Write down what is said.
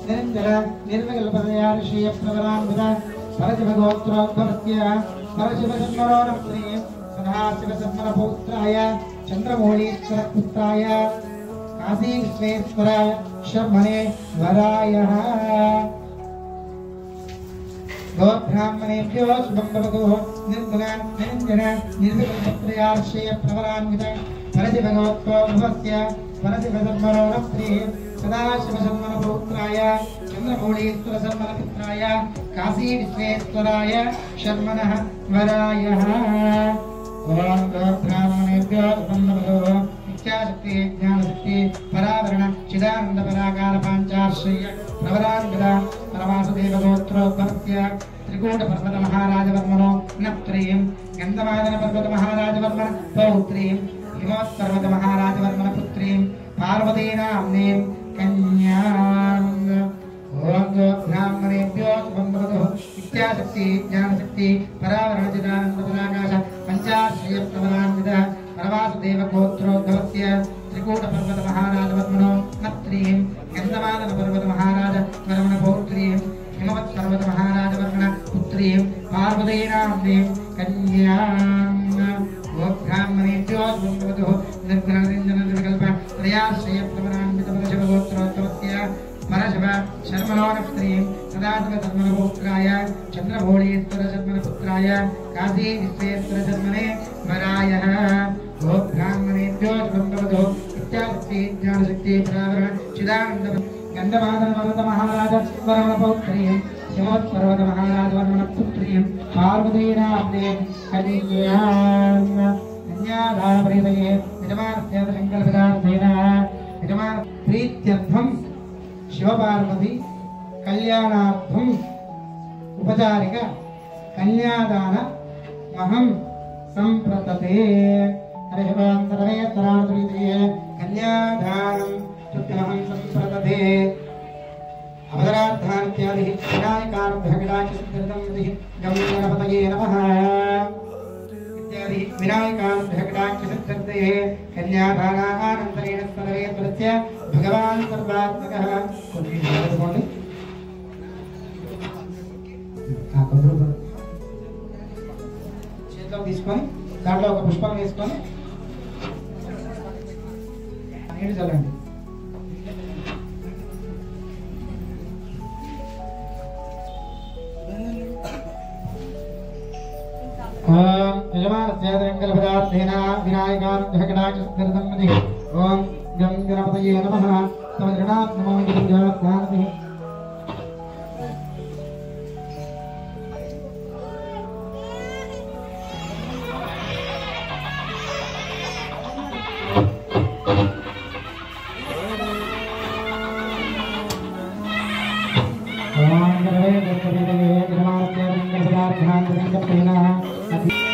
निरंजन निर्विकल्पतया ऋषिय प्रवरान्वित परशिवगोत्रोद्भवस्य परशिवजन्मरोरप्त्रे सदाशिवसन्मनपुत्राय चन्द्रमौळीश्वरपुत्राय काशीविश्वेश्वराय शर्मणे वरायः गोब्राह्मणेभ्यो शुभं भवतु निर्गुण निरञ्जन निर्विकल्पत्रयार्षेय प्रवरान्वित परशिवगोत्रोद्भवस्य परशिवजन्मरोरप्त्रे सदाशिवसन्मनपुत्राय चन्द्रमौळीश्वरसन्मनपुत्राय काशीविश्वेश्वराय शर्मणः वरायः ओम गोब्राह्मणेभ्यो शुभं भवतु इच्छाशक्ति ज्ञानशक्ति परावरण चिदानंद पराकार पांचाश्रय प्रवरान्वित परमासुदेव गोत्रोद्भवस्य त्रिकूट पर्वत महाराजवर्मणो नप्त्रीं गन्धमादन पर्वत महाराजवर्मण पौत्रीं हिमवत् पर्वत महाराजवर्मण पुत्रीं पार्वती नाम्नीं कन्यां ओम गोब्राह्मणेभ्यो शुभं भवतु इच्छाशक्ति ज्ञानशक्ति परावरण चिदानंद पराकाश पंचाश्रय प्रवरान्वित परवासुदेव गोत्रोद्भवस्य त्रिकूट पर्वत महाराजवर्मणो नप्त्रीं गन्धमादन पर्वत महाराज वर्मण पौत्रीं हिमवत् पर्वत महाराजवर्मण पुत्रीं पार्वती नाम्नीं कन्यां गोब्राह्मणेभ्यो शुभं भवतु निर्गुण निरञ्जन निर्विकल्प त्रयाश्रय प्रवरान्वित परशिवगोत्रोद्भवस्य परशिव शर्मणोरप्त्रीं सदाशिवसन्मनपुत्राय चन्द्रमौळीश्वरसन्मनपुत्राय काशीविश्वेश्वरसन्मने वरायः गोब्राह्मणेभ्यो शुभं भवतु इच्छाशक्ति ज्ञानशक्ति परावरण चिदानंद गन्धमादन पर्वत महाराज वर्मण पौत्रीं हिमवत् पर्वत महाराज वर्मण पुत्रीं पार्वती नाम्नीं कन्यां कन्यादानप्रीतये यजमानस्य संकल्पितार्थेन यजमान प्रीत्यर्थं शिवपार्वती कल्याणार्थम उपचारिक कन्यादान महं संप्रतते हरिशवान्तरवेतराणप्रीतिये कन्यादानं तुभ्यमहं संप्रतते अवतरार्थानित्यादि विनायकानुभ्यकटाक्षसिद्धिर्दं गं गणपतये नमः इत्यादि विनायकानुभ्यकटाक्षसिद्धिर्दे कन्यादानानन्तरेण सर्वेन्द्रस्य भगवान् सर्वात्मकः చేతిలో తీసుకొని దాంట్లో ఒక పుష్పం వేసుకొని నీళ్ళు చల్లండి ఓం యజమానస్యాదరంగలపదార్థేన వినాయకానుగ్రహకటాక్షసిద్ధిర్దం ఓం గం గణపతయే నమః తమృణాత్ నమో గిరిజాత్మానతి ओम गणपतये नमः।